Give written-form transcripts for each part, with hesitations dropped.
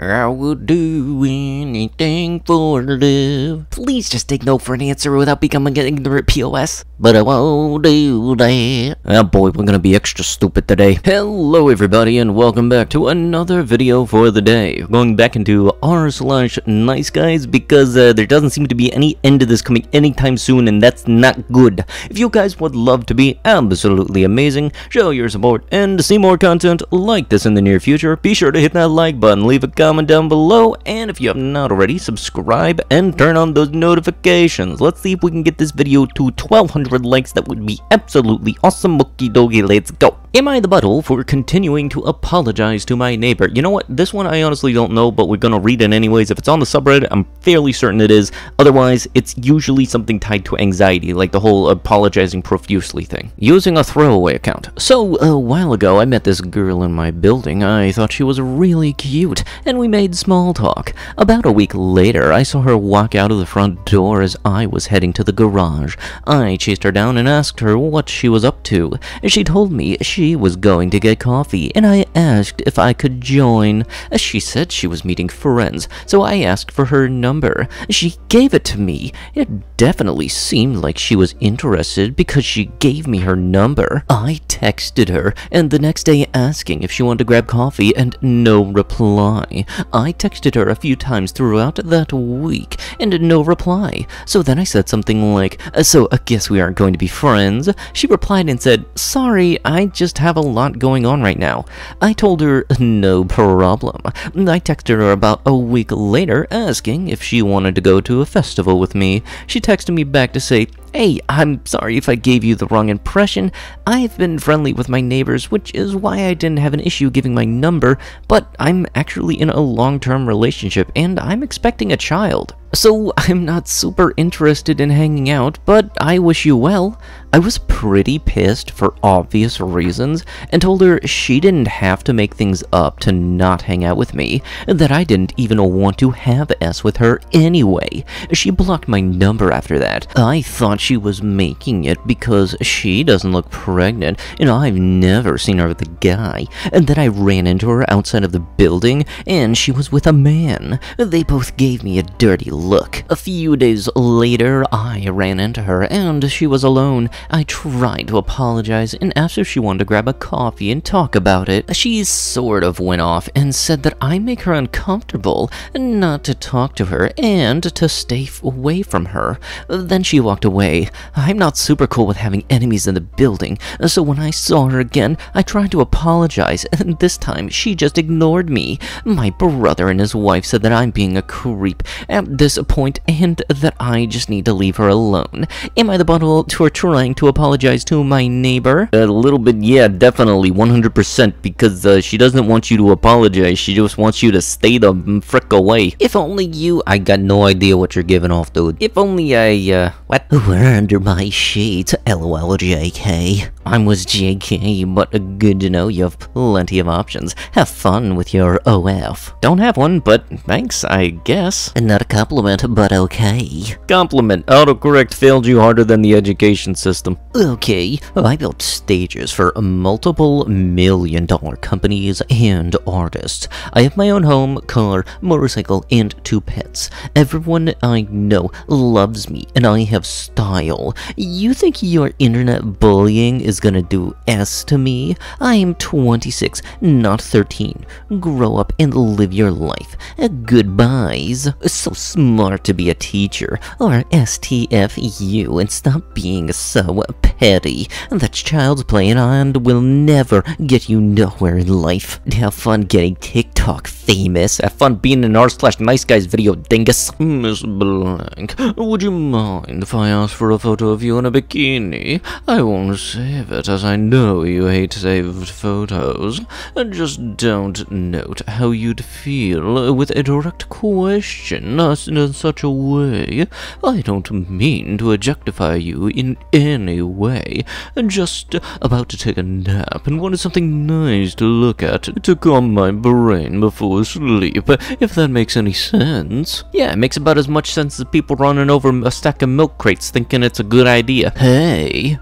I would do anything for love. Please just take no for an answer without becoming an ignorant POS. But I won't do that. Oh boy, we're gonna be extra stupid today. Hello everybody and welcome back to another video for the day. Going back into r/niceguys because there doesn't seem to be any end to this coming anytime soon, and that's not good. If you guys would love to be absolutely amazing, show your support, and to see more content like this in the near future, be sure to hit that like button, leave a comment down below, and if you have not already, subscribe and turn on those notifications. Let's see if we can get this video to 1,200 likes. That would be absolutely awesome. Okie dokie, let's go. Am I the butthole for continuing to apologize to my neighbor? You know what? This one I honestly don't know, but we're gonna read it anyways. If it's on the subreddit, I'm fairly certain it is. Otherwise, it's usually something tied to anxiety, like the whole apologizing profusely thing. Using a throwaway account. So, a while ago, I met this girl in my building. I thought she was really cute, and we made small talk. About a week later, I saw her walk out of the front door as I was heading to the garage. I chased her down and asked her what she was up to. She told me she was going to get coffee, and I asked if I could join. She said she was meeting friends, so I asked for her number. She gave it to me. It definitely seemed like she was interested because she gave me her number. I texted her, and the next day asking if she wanted to grab coffee, and no reply. I texted her a few times throughout that week, and no reply. So then I said something like, so I guess we aren't going to be friends? She replied and said, sorry, I just have a lot going on right now. I told her no problem. I texted her about a week later asking if she wanted to go to a festival with me. She texted me back to say, hey, I'm sorry if I gave you the wrong impression. I've been friendly with my neighbors, which is why I didn't have an issue giving my number, but I'm actually in a long-term relationship and I'm expecting a child. So I'm not super interested in hanging out, but I wish you well. I was pretty pissed for obvious reasons and told her she didn't have to make things up to not hang out with me, and that I didn't even want to have S with her anyway. She blocked my number after that. I thought she was making it because she doesn't look pregnant and I've never seen her with a guy, and then I ran into her outside of the building and she was with a man. They both gave me a dirty look. A few days later, I ran into her and she was alone. I tried to apologize and asked if she wanted to grab a coffee and talk about it. She sort of went off and said that I make her uncomfortable, not to talk to her and to stay away from her. Then she walked away. I'm not super cool with having enemies in the building, so when I saw her again, I tried to apologize, and this time she just ignored me. My brother and his wife said that I'm being a creep at this point and that I just need to leave her alone. Am I the butthole for trying to apologize to my neighbor? A little bit, yeah, definitely, 100%, because she doesn't want you to apologize, she just wants you to stay the frick away. If only you— I got no idea what you're giving off, dude. If only I, what? We're under my sheets, LOL JK. I'm with JK, but good to know you have plenty of options. Have fun with your OF. Don't have one, but thanks, I guess. Not a compliment, but okay. Compliment. Autocorrect failed you harder than the education system. Okay, I built stages for multiple million-dollar companies and artists. I have my own home, car, motorcycle, and 2 pets. Everyone I know loves me, and I have style. You think your internet bullying is gonna do S to me? I am 26, not 13. Grow up and live your life. Goodbyes. So smart to be a teacher, or STFU, and stop being so petty. That's child's play and will never get you nowhere in life. Have fun getting TikTok famous. Have fun being an r/niceguys video dingus. Miss Blank, would you mind if I ask for a photo of you in a bikini? I won't save it as I know you hate saved photos. Just don't note how you'd feel with a direct question. in such a way. I don't mean to objectify you in any way. I'm just about to take a nap and wanted something nice to look at to calm my brain before sleep, if that makes any sense. Yeah, it makes about as much sense as people running over a stack of milk crates thinking it's a good idea. Hey,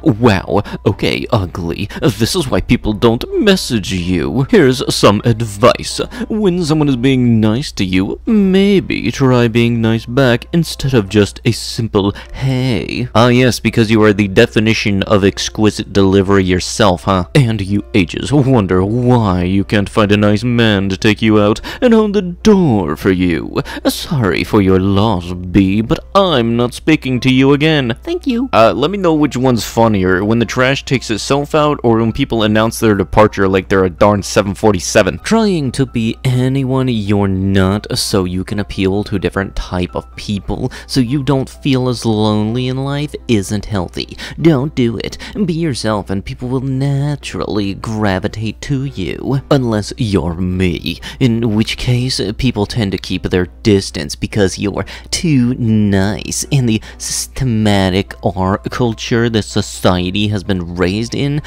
wow, okay, ugly. This is why people don't message you. Here's some advice. When someone is being nice to you, maybe try being nice back instead of just a simple hey. Ah yes, because you are the definition of exquisite delivery yourself, huh? And you ages wonder why you can't find a nice man to take you out and hold the door for you. Sorry for your loss, B, but I'm not speaking to you again. Thank you. Let me know which one's funnier, when the trash takes itself out or when people announce their departure like they're a darn 747. Trying to be anyone you're not so you can appeal to a different type of people so you don't feel as lonely in life isn't healthy. Don't do it. Be yourself and people will naturally gravitate to you. Unless you're me, in which case people tend to keep their distance because you're too nice. And the systematic art culture that society has been raised in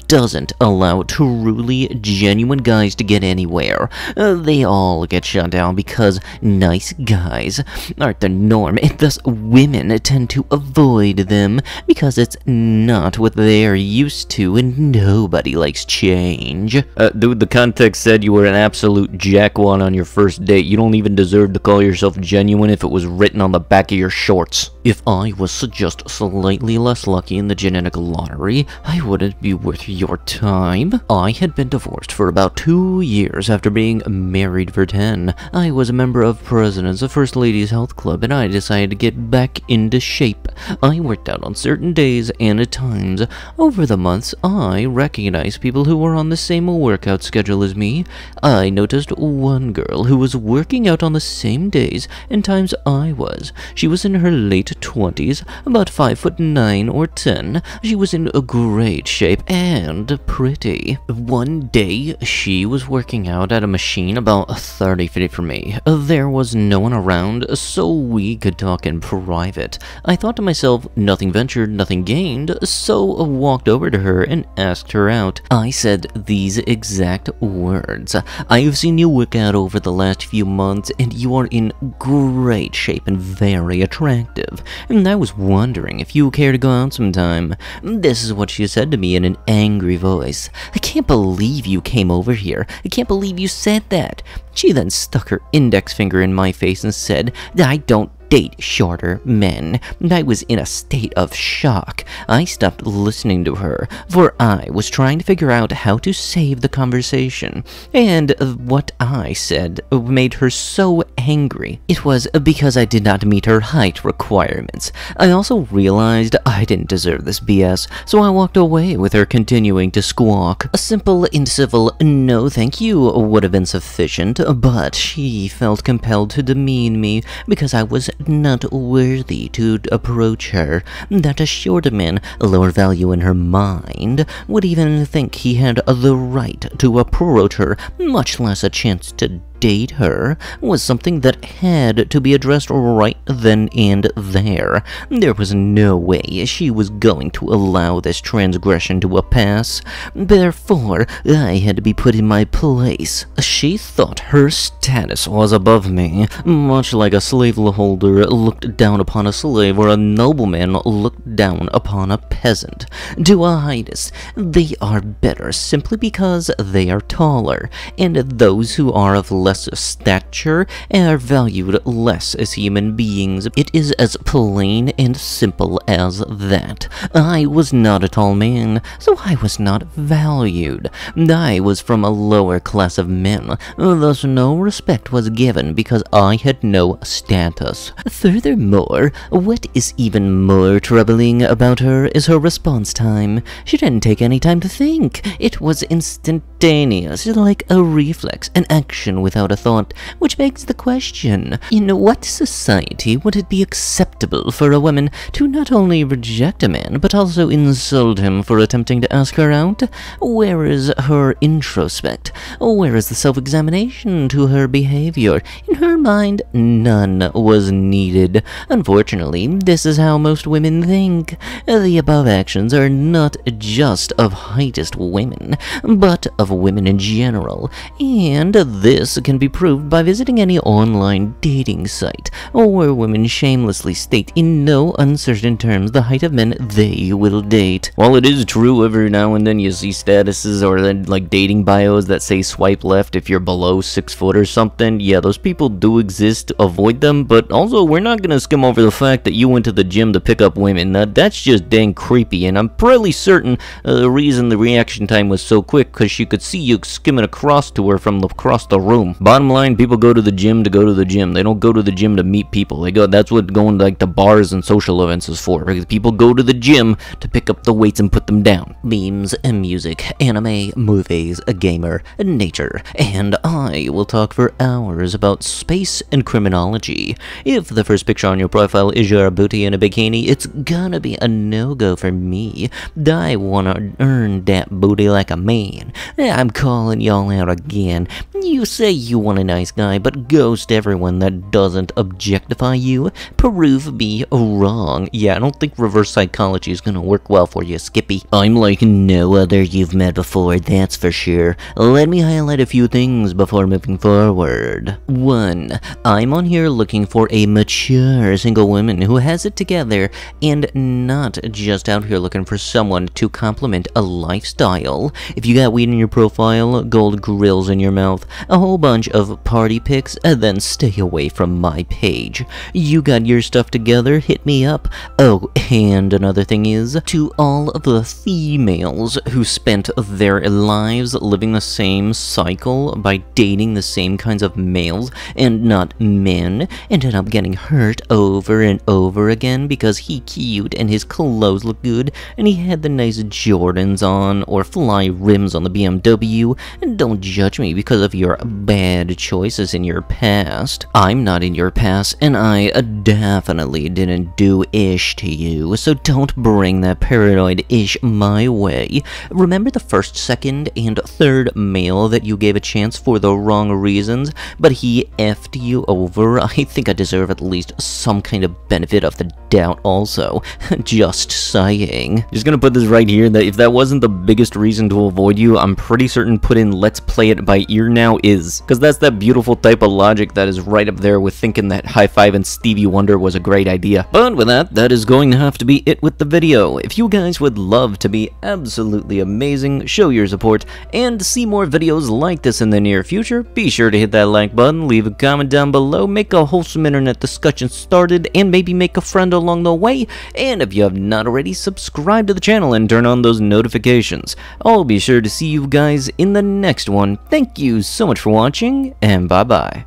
doesn't allow truly genuine guys to get anywhere. They all get shut down because nice guys aren't the norm, and thus women tend to avoid them because it's not what they're used to, and nobody likes change. Dude, the context said you were an absolute jackwad on your first date. You don't even deserve to call yourself genuine if it was written on the back of your shorts. If I was just slightly less lucky in the genetic lottery, I wouldn't be worth your time. I had been divorced for about 2 years after being married for 10. I was a member of President's First Ladies Health Club, and I decided to get back into shape. I worked out on certain days and at times. Over the months, I recognized people who were on the same workout schedule as me. I noticed one girl who was working out on the same days and times I was. She was in her late 20s, about 5'9" or 10. She was in a great shape and pretty. One day, she was working out at a machine about 30 feet from me. There was no one around, so we could talk in private. I thought to myself, nothing ventured, nothing gained, so walked over to her and asked her out. I said these exact words. I've seen you work out over the last few months, and you are in great shape and very attractive. And I was wondering if you care to go out sometime. This is what she said to me in an angry voice. I can't believe you came over here. I can't believe you said that. She then stuck her index finger in my face and said, I don't date shorter men. I was in a state of shock. I stopped listening to her, for I was trying to figure out how to save the conversation, and what I said made her so angry. It was because I did not meet her height requirements. I also realized I didn't deserve this BS, so I walked away with her continuing to squawk. A simple and civil no thank you would have been sufficient, but she felt compelled to demean me because I was not worthy to approach her, that a shorter man, lower value in her mind, would even think he had the right to approach her, much less a chance to date her, was something that had to be addressed right then and there. There was no way she was going to allow this transgression to pass. Therefore, I had to be put in my place. She thought her status was above me, much like a slaveholder looked down upon a slave or a nobleman looked down upon a peasant. To a highness, they are better simply because they are taller, and those who are of lesser stature are valued less as human beings. It is as plain and simple as that. I was not a tall man, so I was not valued. I was from a lower class of men, thus no respect was given because I had no status. Furthermore, what is even more troubling about her is her response time. She didn't take any time to think. It was instantaneous, like a reflex, an action without without a thought, which begs the question, in what society would it be acceptable for a woman to not only reject a man, but also insult him for attempting to ask her out? Where is her introspect? Where is the self-examination to her behavior? In her mind, none was needed. Unfortunately, this is how most women think. The above actions are not just of heightest women, but of women in general, and this can be proved by visiting any online dating site, where women shamelessly state in no uncertain terms the height of men they will date. While it is true every now and then you see statuses or like dating bios that say swipe left if you're below 6 foot or something, yeah, those people do exist, avoid them, but also we're not gonna skim over the fact that you went to the gym to pick up women. That's just dang creepy, and I'm pretty certain the reason the reaction time was so quick because she could see you skimming across to her from across the room. Bottom line, people go to the gym to go to the gym. They don't go to the gym to meet people. That's what going like to bars and social events is for, because people go to the gym to pick up the weights and put them down. Memes and music, anime, movies, a gamer, nature, and I will talk for hours about space and criminology. If the first picture on your profile is your booty in a bikini, it's gonna be a no-go for me. I wanna earn that booty like a man. I'm calling y'all out again. You say you want a nice guy, but ghost everyone that doesn't objectify you. Prove me wrong. Yeah, I don't think reverse psychology is gonna work well for you, Skippy. I'm like no other you've met before, that's for sure. Let me highlight a few things before moving forward. 1. I'm on here looking for a mature single woman who has it together and not just out here looking for someone to complement a lifestyle. If you got weed in your profile, gold grills in your mouth, a whole bunch of party pics, then stay away from my page. You got your stuff together, hit me up. Oh, and another thing is, to all of the females who spent their lives living the same cycle by dating the same kinds of males and not men, ended up getting hurt over and over again because he cute and his clothes look good and he had the nice Jordans on or fly rims on the BMW, and don't judge me because of your bad choices in your past. I'm not in your past, and I definitely didn't do ish to you, so don't bring that paranoid ish my way. Remember the first, second, and third male that you gave a chance for the wrong reasons, but he effed you over? I think I deserve at least some kind of benefit of the doubt also. Just saying. Just gonna put this right here, that if that wasn't the biggest reason to avoid you, I'm pretty certain put in let's play it by ear now is, because that's that beautiful type of logic that is right up there with thinking that High Five and Stevie Wonder was a great idea. But with that is going to have to be it with the video. If you guys would love to be absolutely amazing, show your support, and see more videos like this in the near future, be sure to hit that like button, leave a comment down below, make a wholesome internet discussion started, and maybe make a friend along the way. And if you have not already, subscribe to the channel and turn on those notifications. I'll be sure to see you guys in the next one. Thank you so much for watching, and bye-bye.